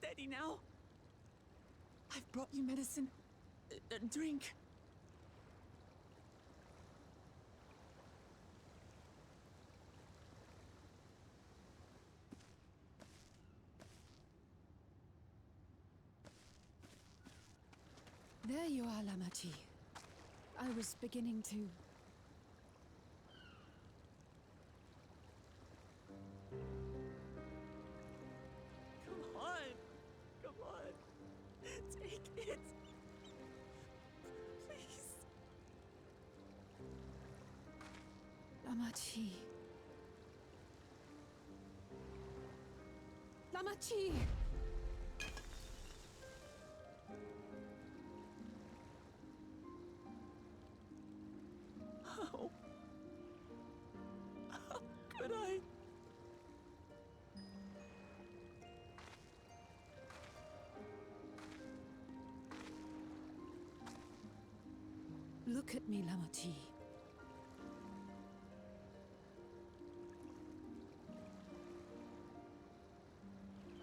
steady now. I've brought you medicine. Drink. There you are, Lamachi. I was beginning to... Come on. Come on. Take it. Please. Lamachi. Lamachi! How could I? Look at me, Lamachi.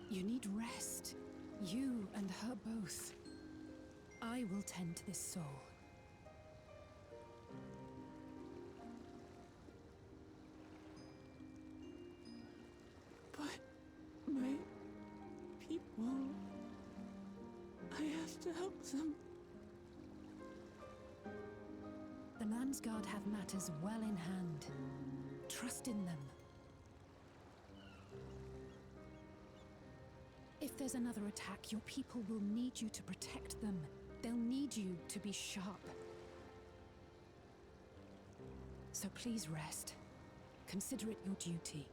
You need rest. You and her both. I will tend to this soul. But my people... I have to help them. The Landsguard have matters well in hand. Trust in them. If there's another attack, your people will need you to protect them. They'll need you to be sharp. So please rest. Consider it your duty.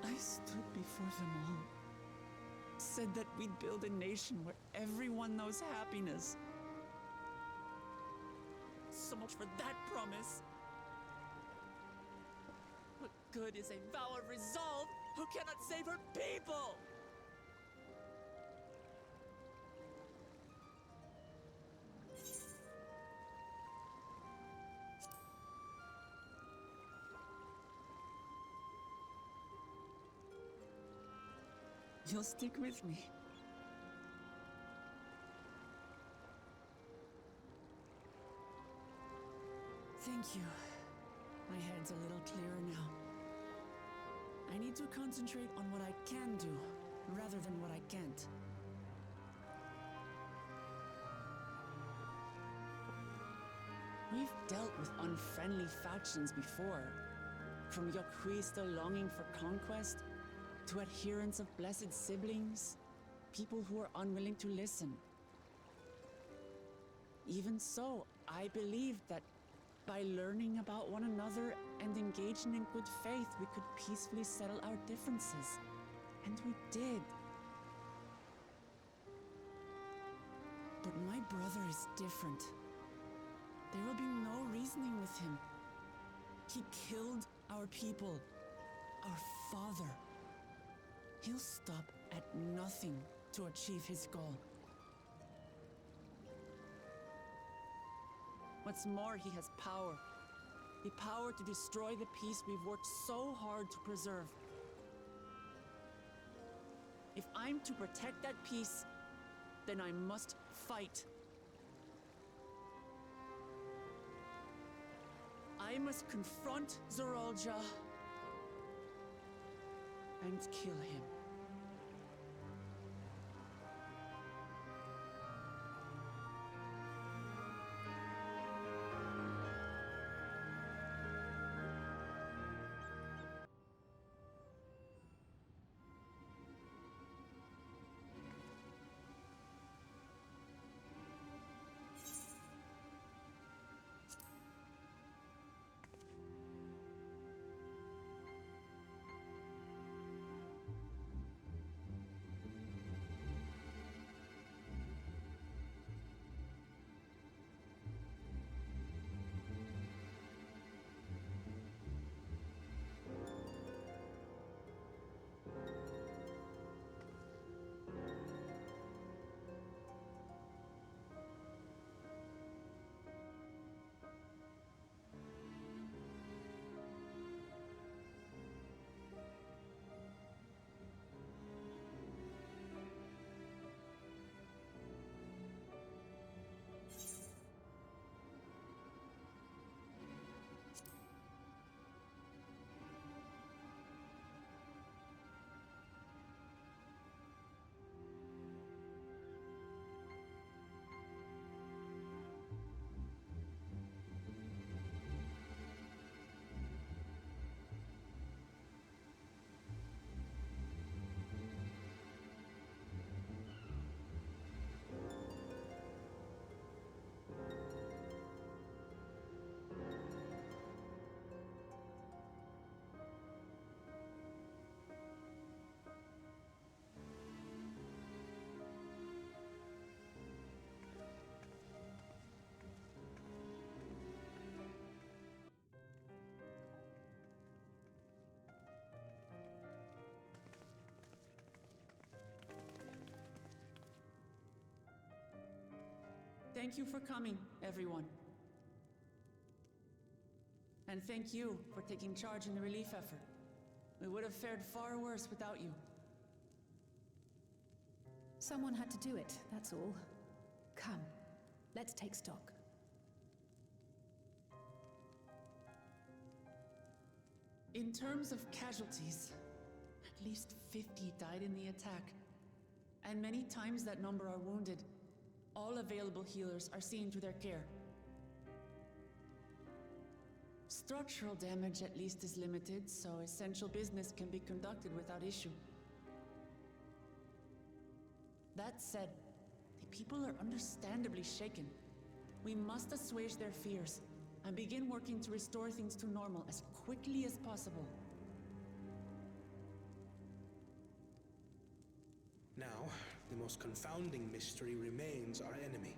I stood before them all. Said that we'd build a nation where everyone knows happiness. So much for that promise. What good is a vow of resolve who cannot save her people? You'll stick with me. Thank you. My head's a little clearer now. I need to concentrate on what I can do, rather than what I can't. We've dealt with unfriendly factions before. From Yokhui still longing for conquest, to adherents of blessed siblings, people who are unwilling to listen. Even so, I believed that by learning about one another and engaging in good faith, we could peacefully settle our differences. And we did. But my brother is different. There will be no reasoning with him. He killed our people, our father. He'll stop at nothing to achieve his goal. What's more, he has power. The power to destroy the peace we've worked so hard to preserve. If I'm to protect that peace, then I must fight. I must confront Zorolja and kill him. thank you for coming, everyone. And thank you for taking charge in the relief effort. We would have fared far worse without you. Someone had to do it, that's all. Come, let's take stock. In terms of casualties, at least 50 died in the attack. And many times that number are wounded. All available healers are seen to their care. Structural damage at least is limited, so essential business can be conducted without issue. That said, the people are understandably shaken. We must assuage their fears and begin working to restore things to normal as quickly as possible. Now, the most confounding mystery remains our enemy.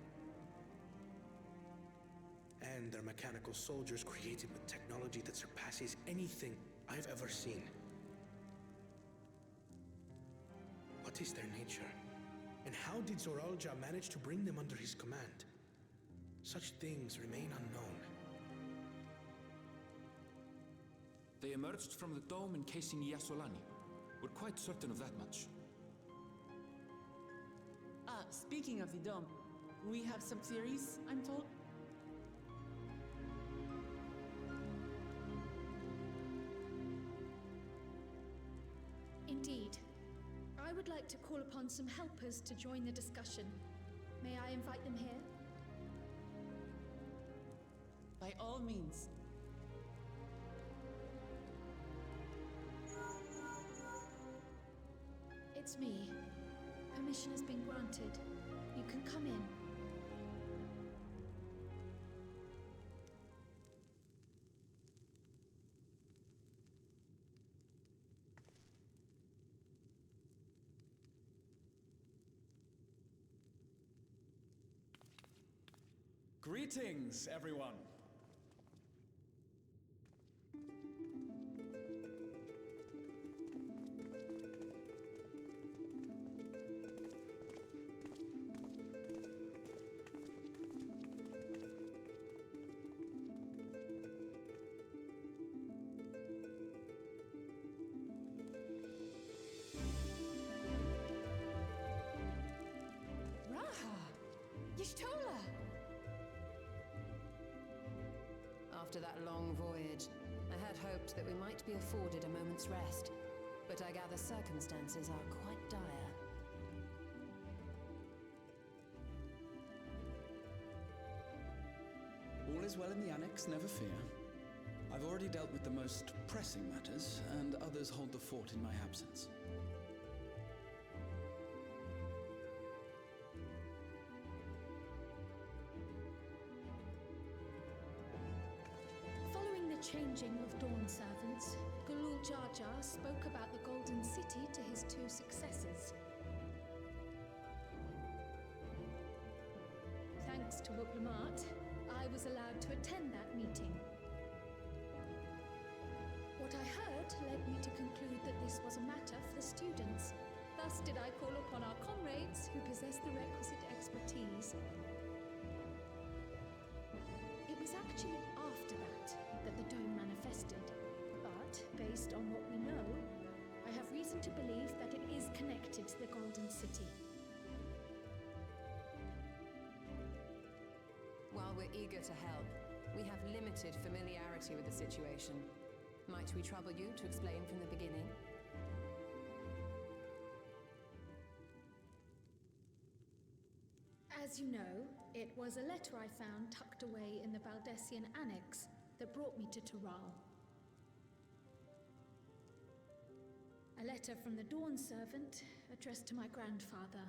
And their mechanical soldiers created with technology that surpasses anything I've ever seen. What is their nature? And how did Zoralja manage to bring them under his command? Such things remain unknown. They emerged from the dome encasing Yasolani. We're quite certain of that much. Speaking of the dome, we have some theories, I'm told. Indeed. I would like to call upon some helpers to join the discussion. May I invite them here? By all means. It's me. Permission has been granted. You can come in. Greetings, everyone. After that long voyage, I had hoped that we might be afforded a moment's rest, but I gather circumstances are quite dire. All is well in the Annex, never fear. I've already dealt with the most pressing matters, and others hold the fort in my absence. Changing of Dawn servants, Gulul Jar Jar spoke about the Golden City to his two successors. Thanks to Wublamat, I was allowed to attend that meeting. What I heard led me to conclude that this was a matter for the students. Thus did I call upon our comrades who possess the requisite expertise. It was actually after that the dome manifested, but based on what we know, I have reason to believe that it is connected to the Golden City. While we're eager to help, we have limited familiarity with the situation. Might we trouble you to explain from the beginning? As you know, it was a letter I found tucked away in the Valdesian Annex that brought me to Toral. A letter from the Dawn servant addressed to my grandfather,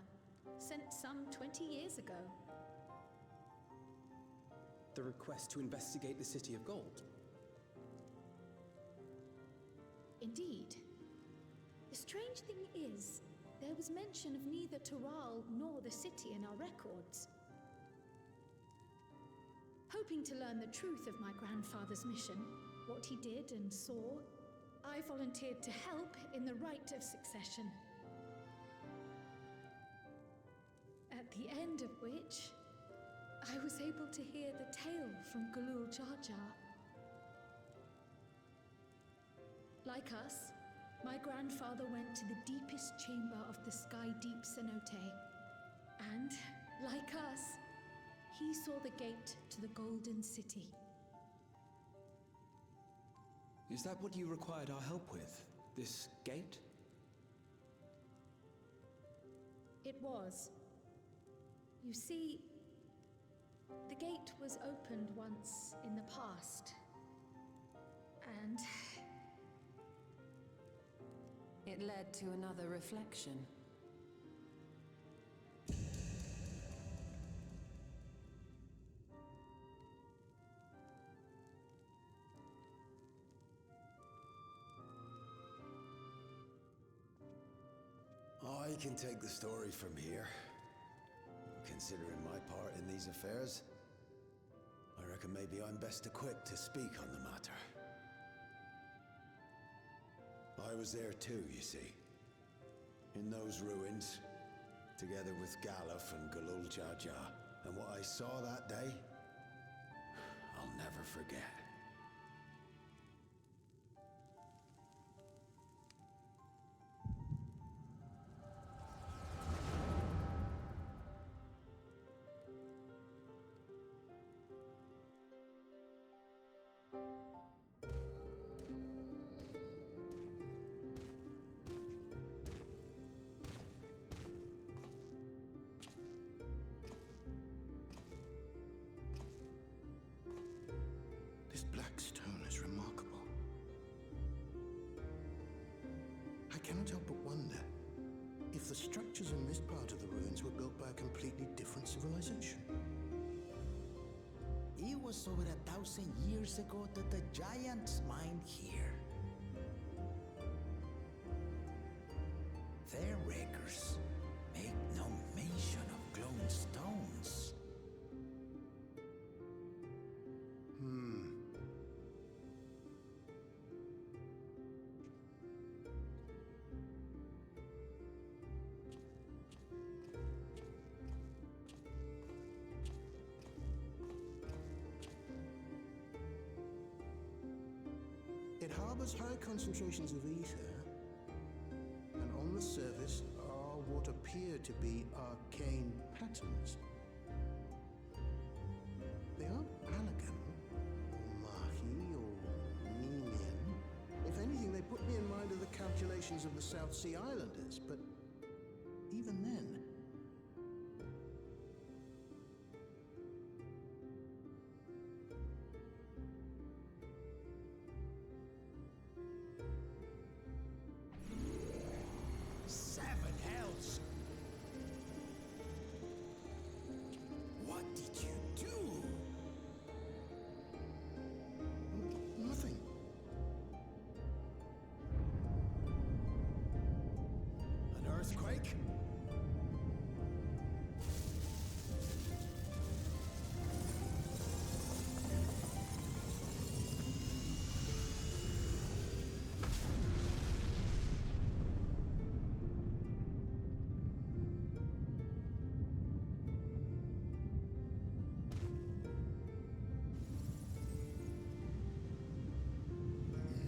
sent some 20 years ago. The request to investigate the City of Gold? Indeed. The strange thing is, there was mention of neither Toral nor the city in our records. Hoping to learn the truth of my grandfather's mission, what he did and saw, I volunteered to help in the rite of succession. At the end of which, I was able to hear the tale from Galul Jar Jar. Like us, my grandfather went to the deepest chamber of the sky deep cenote. And, like us, he saw the gate to the Golden City. Is that what you required our help with? This gate? It was. You see, the gate was opened once in the past. And It led to another reflection. I can take the story from here. Considering my part in these affairs, I reckon maybe I'm best equipped to speak on the matter. I was there too, you see. In those ruins, together with Galuf and Galul Jar Jar. And what I saw that day, I'll never forget. This black stone is remarkable. I cannot help but wonder if the structures in this part of the ruins were built by a completely different civilization. It was over 1,000 years ago that the giants mined here. Their records make no mention of glowing stones. It harbors high concentrations of ether, and on the surface are what appear to be arcane patterns. They aren't Allagan, or Mahi, or Nemian. If anything, they put me in mind of the calculations of the South Sea Islanders, but even then... Seven hells! What did you do? Nothing. An earthquake?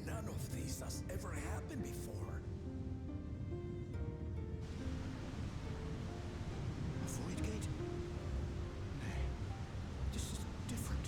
None of this has ever happened before. A void gate? Nay, this is different.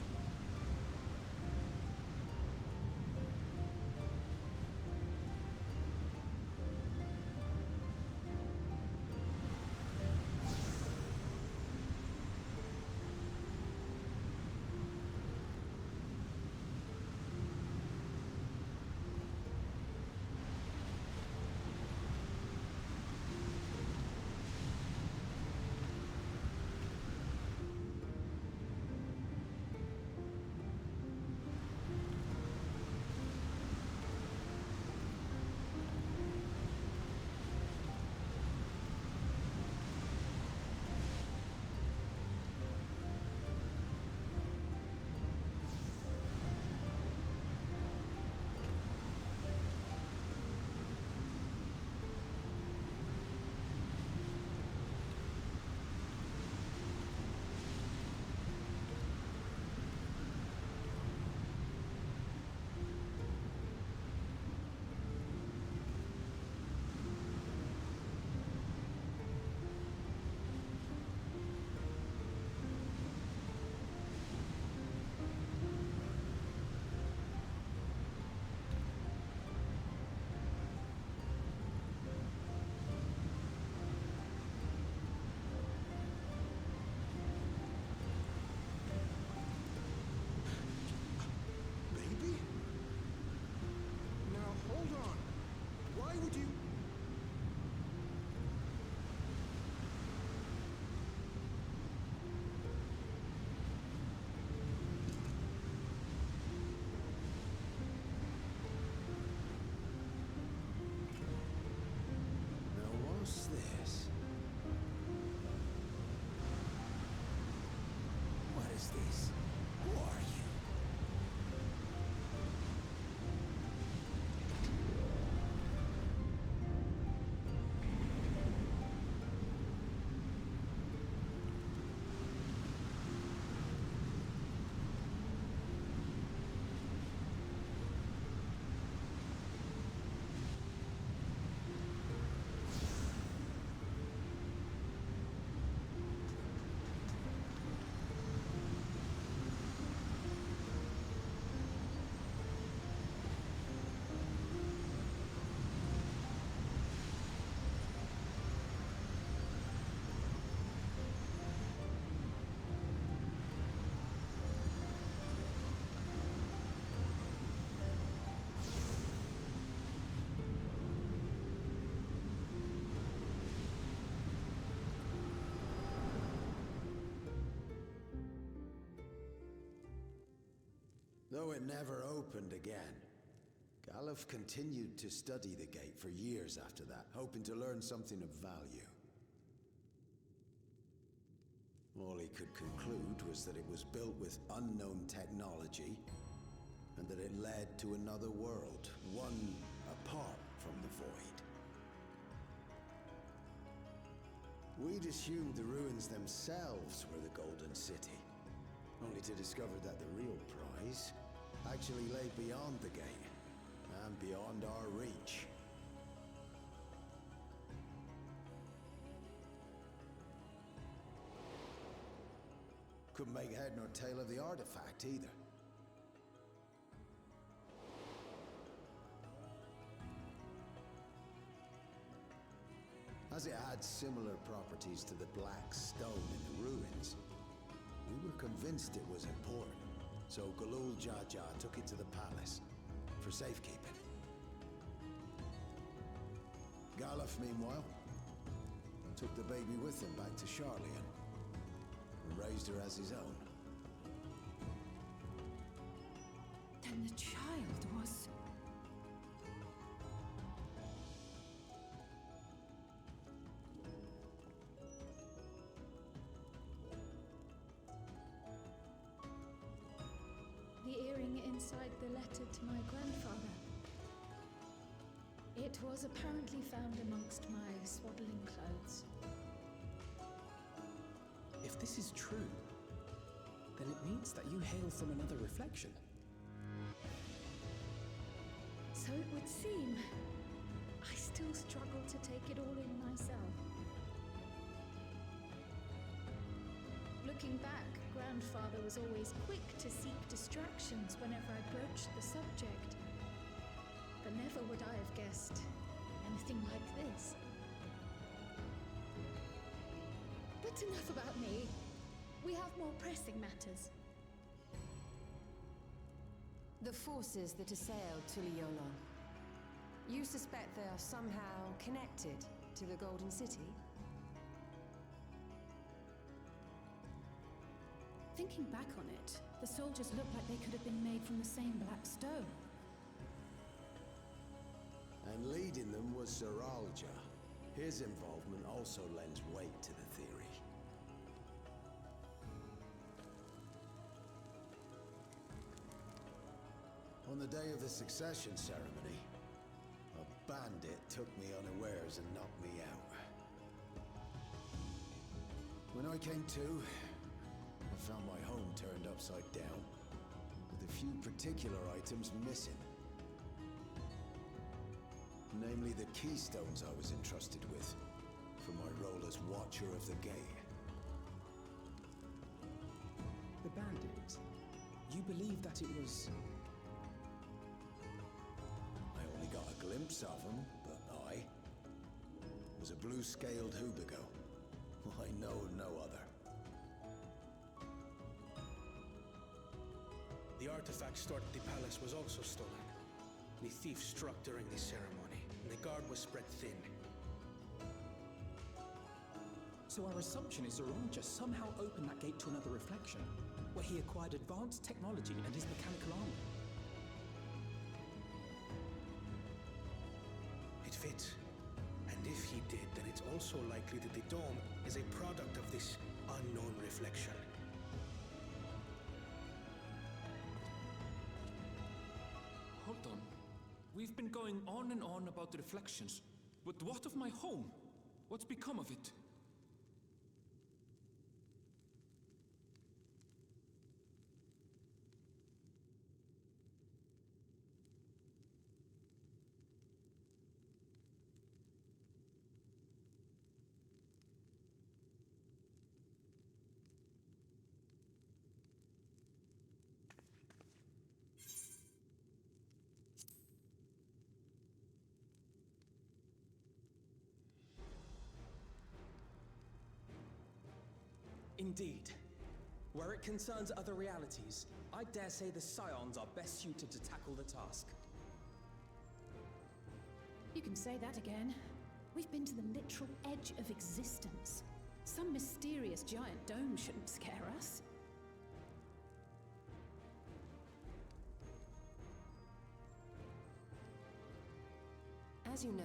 is this? Who are you? Though it never opened again, Galuf continued to study the gate for years after that, hoping to learn something of value. All he could conclude was that it was built with unknown technology, and that it led to another world, one apart from the void. We'd assumed the ruins themselves were the Golden City, only to discover that the real prize actually lay beyond the gate, and beyond our reach. Couldn't make head nor tail of the artifact either. As it had similar properties to the black stone in the ruins, we were convinced it was important. So Galul Jaja took it to the palace for safekeeping. Galuf, meanwhile, took the baby with him back to Charlian and raised her as his own. Then the child was... The earring inside the letter to my grandfather. It was apparently found amongst my swaddling clothes. If this is true, then it means that you hail from another reflection. So it would seem. I still struggle to take it all in myself. Looking back, Grandfather was always quick to seek distractions whenever I broached the subject. But never would I have guessed anything like this. But enough about me. We have more pressing matters. The forces that assailed Tuliyollon. You suspect they are somehow connected to the Golden City? Thinking back on it, the soldiers looked like they could have been made from the same black stone. And leading them was Sir Alja. His involvement also lends weight to the theory. On the day of the succession ceremony, a bandit took me unawares and knocked me out. When I came to, I found my home turned upside down, with a few particular items missing. Namely the keystones I was entrusted with, for my role as Watcher of the Gate. The bandit. You believe that it was... I only got a glimpse of him, but I was a blue-scaled Hubigo. I know no other. The artifact stored at the palace was also stolen. The thief struck during the ceremony, and the guard was spread thin. So our assumption is Zoranja somehow opened that gate to another reflection, where he acquired advanced technology and his mechanical armor. It fits. And if he did, then it's also likely that the dome is a product of this unknown reflection. Rodin. We've been going on and on about the reflections. But what of my home? What's become of it? Indeed. Where it concerns other realities, I dare say the Scions are best suited to tackle the task. You can say that again. We've been to the literal edge of existence. Some mysterious giant dome shouldn't scare us. As you know,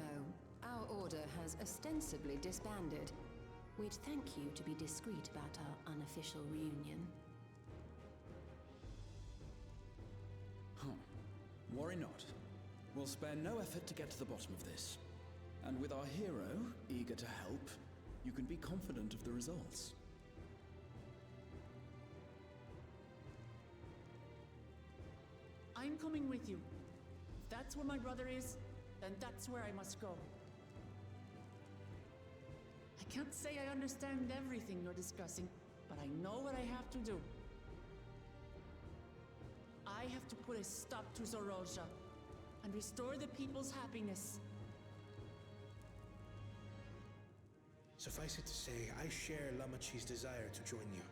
our order has ostensibly disbanded. We'd thank you to be discreet about our unofficial reunion. Worry not. We'll spare no effort to get to the bottom of this. And with our hero eager to help, you can be confident of the results. I'm coming with you. If that's where my brother is, then that's where I must go. I can't say I understand everything you're discussing, but I know what I have to do. I have to put a stop to Zoroja and restore the people's happiness. Suffice it to say, I share Lamachi's desire to join you.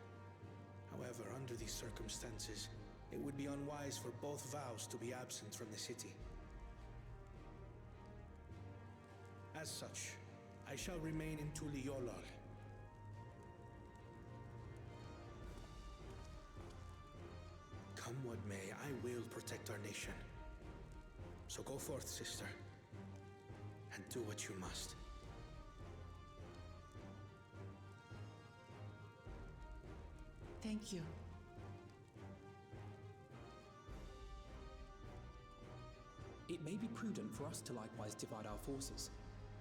However, under these circumstances, it would be unwise for both vows to be absent from the city. As such, I shall remain in Tuliolol. Come what may, I will protect our nation. So go forth, sister, and do what you must. Thank you. It may be prudent for us to likewise divide our forces.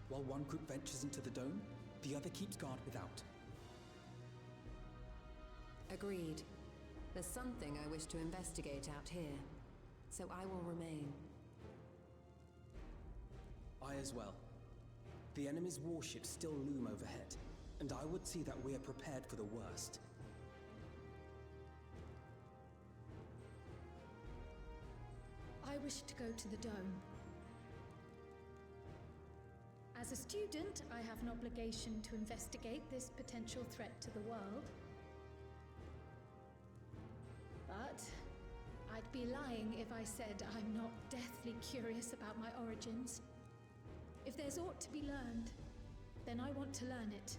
While one group ventures into the dome, the other keeps guard without. Agreed. There's something I wish to investigate out here, so I will remain. I as well. The enemy's warships still loom overhead, and I would see that we are prepared for the worst. I wish to go to the dome. As a student, I have an obligation to investigate this potential threat to the world. But I'd be lying if I said I'm not deathly curious about my origins. If there's aught to be learned, then I want to learn it.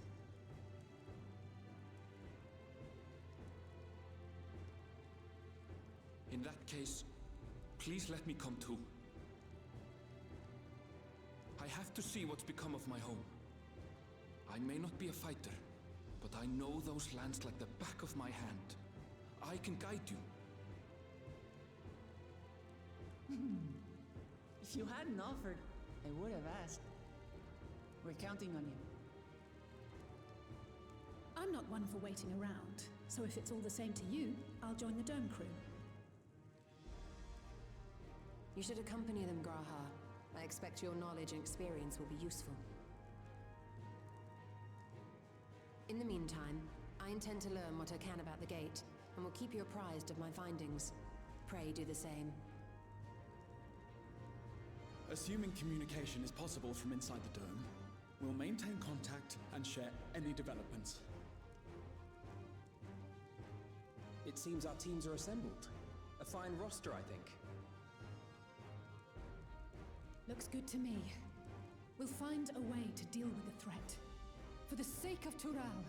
In that case, please let me come too. I have to see what's become of my home. I may not be a fighter, but I know those lands like the back of my hand. I can guide you. If you hadn't offered, I would have asked. We're counting on you. I'm not one for waiting around, so if it's all the same to you, I'll join the dome crew. You should accompany them, Graha. I expect your knowledge and experience will be useful. In the meantime, I intend to learn what I can about the gate, and will keep you apprised of my findings. Pray do the same. Assuming communication is possible from inside the dome, we'll maintain contact and share any developments. It seems our teams are assembled. A fine roster, I think. Looks good to me. We'll find a way to deal with the threat. For the sake of Tural.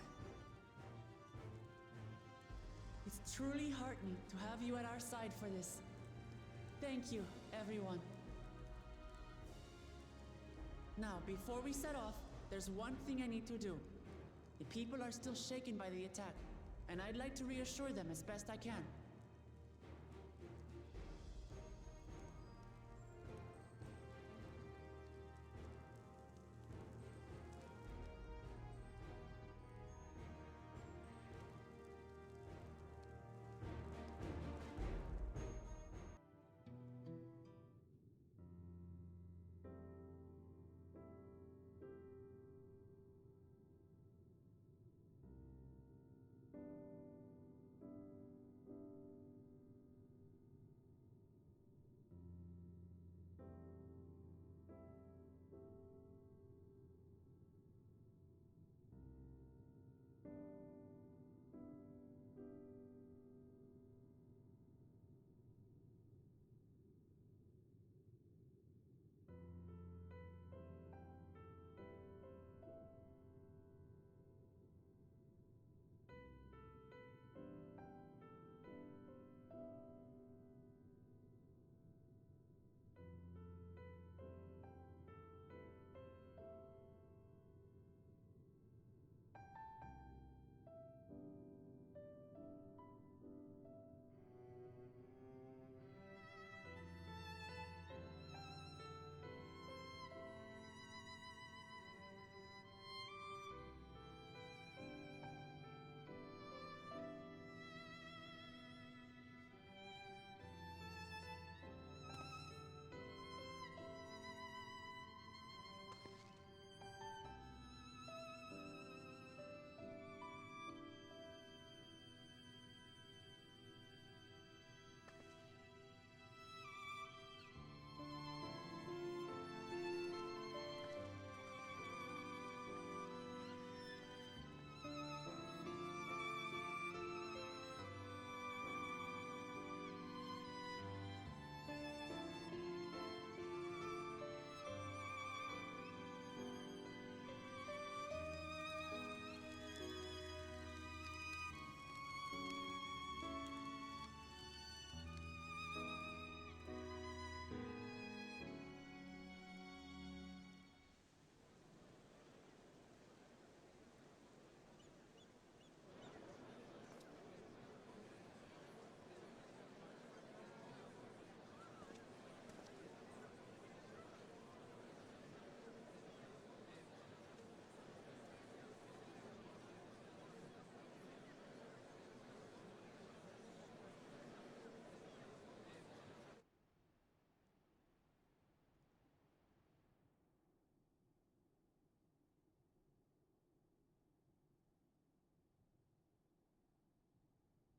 It's truly heartening to have you at our side for this. Thank you, everyone. Now, before we set off, there's one thing I need to do. The people are still shaken by the attack, and I'd like to reassure them as best I can.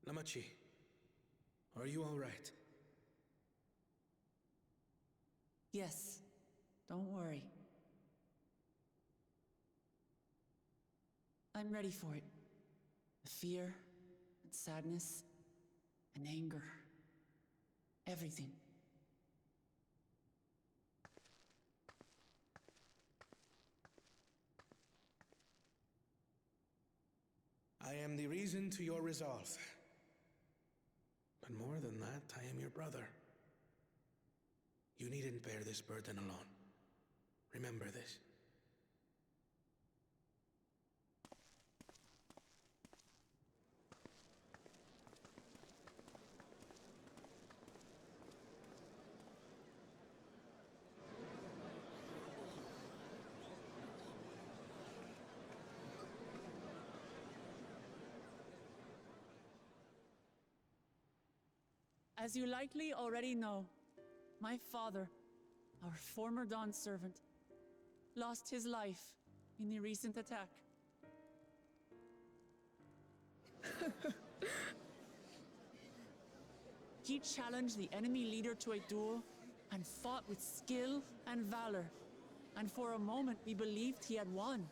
Lamachi, are you all right? Yes, don't worry. I'm ready for it. The fear, and sadness, and anger. Everything. I am the reason to your resolve. But more than that, I am your brother. You needn't bear this burden alone. Remember this. As you likely already know, my father, our former Dawn servant, lost his life in the recent attack. He challenged the enemy leader to a duel and fought with skill and valor, and for a moment we believed he had won.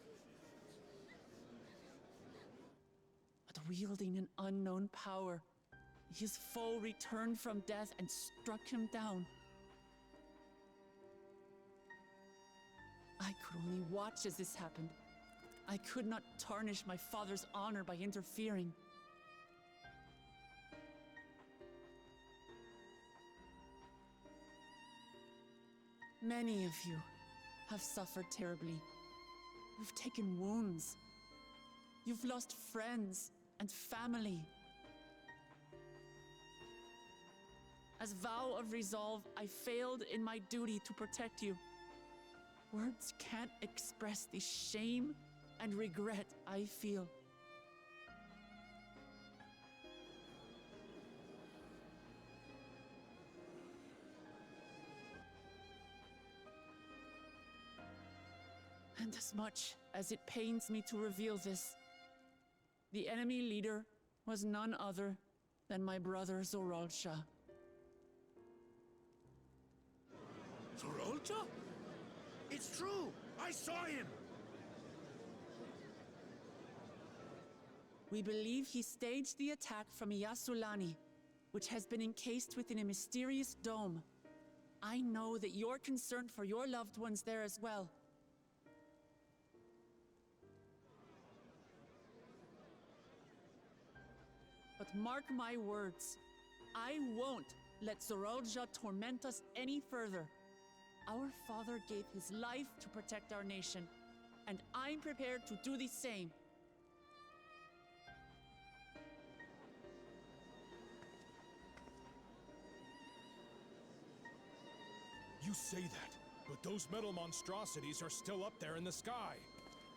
But wielding an unknown power, his foe returned from death and struck him down. I could only watch as this happened. I could not tarnish my father's honor by interfering. Many of you have suffered terribly. You've taken wounds. You've lost friends and family. As vow of resolve, I failed in my duty to protect you. Words can't express the shame and regret I feel. And as much as it pains me to reveal this, the enemy leader was none other than my brother Zoralsha. Zoralsha? It's true! I saw him! We believe he staged the attack from Yasulani, which has been encased within a mysterious dome. I know that you're concerned for your loved ones there as well. But mark my words, I won't let Zoralsha torment us any further. Our father gave his life to protect our nation, and I'm prepared to do the same. You say that, but those metal monstrosities are still up there in the sky.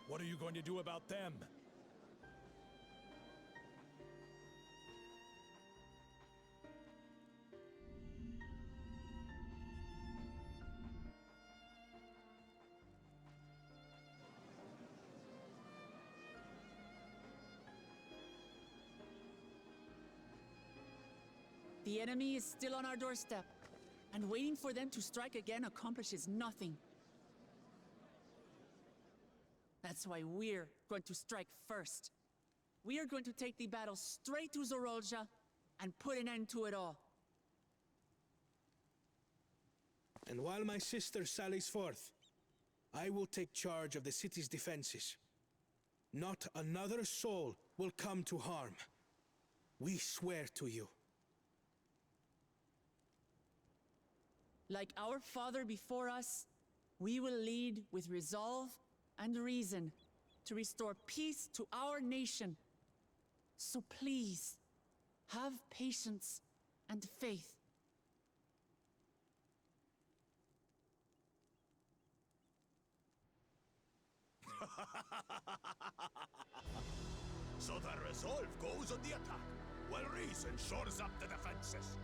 What are you going to do about them? The enemy is still on our doorstep, and waiting for them to strike again accomplishes nothing. That's why we're going to strike first. We are going to take the battle straight to Zoralsha and put an end to it all. And while my sister sallies forth, I will take charge of the city's defenses. Not another soul will come to harm. We swear to you. Like our father before us, we will lead with resolve and reason to restore peace to our nation. So please, have patience and faith. So the resolve goes on the attack, while reason shores up the defenses.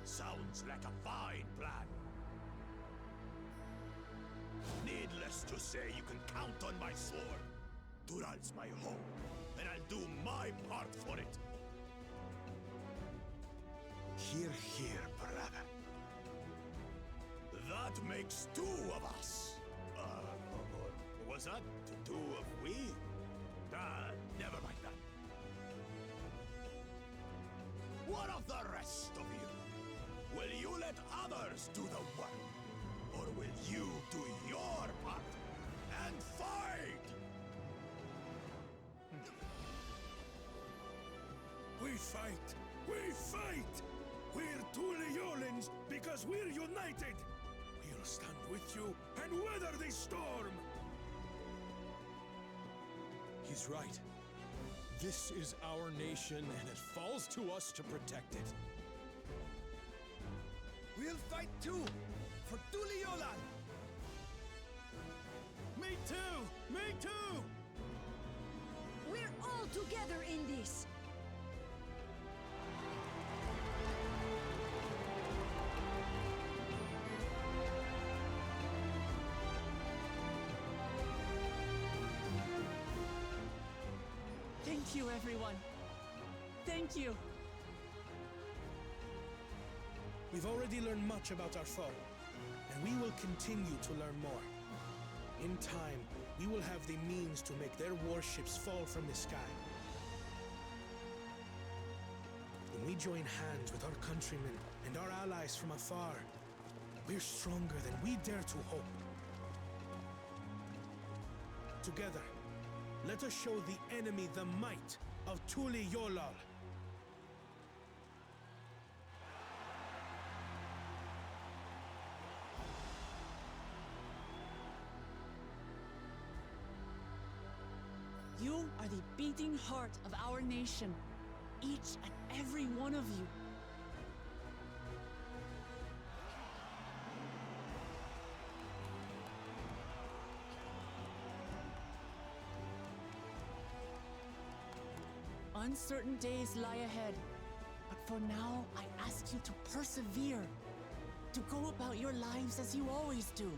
Sounds like a fine plan. Needless to say, you can count on my sword. Dural's my home, and I'll do my part for it. Hear, hear, brother. That makes two of us. Or was that two of we? Never mind that. What of the rest of you? Will you let others do the work? Or will you do your part and fight? We fight! We fight! We're Tuliolans because we're united! We'll stand with you and weather this storm! He's right. This is our nation, and it falls to us to protect it. We'll fight too! For Tuliolan! Me too! Me too! We're all together in this! Thank you, everyone. Thank you. We've already learned much about our foe, and we will continue to learn more. In time, we will have the means to make their warships fall from the sky. When we join hands with our countrymen and our allies from afar, we're stronger than we dare to hope. Together, let us show the enemy the might of Tuliolal. You are the beating heart of our nation, each and every one of you. Uncertain days lie ahead, but for now, I ask you to persevere, to go about your lives as you always do.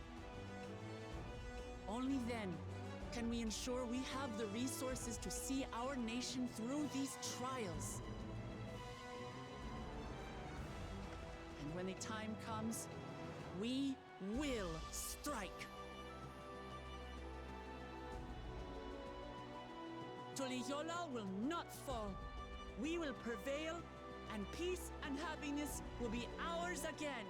Only then can we ensure we have the resources to see our nation through these trials. And when the time comes, we will strike. Tuliyola will not fall. We will prevail, and peace and happiness will be ours again.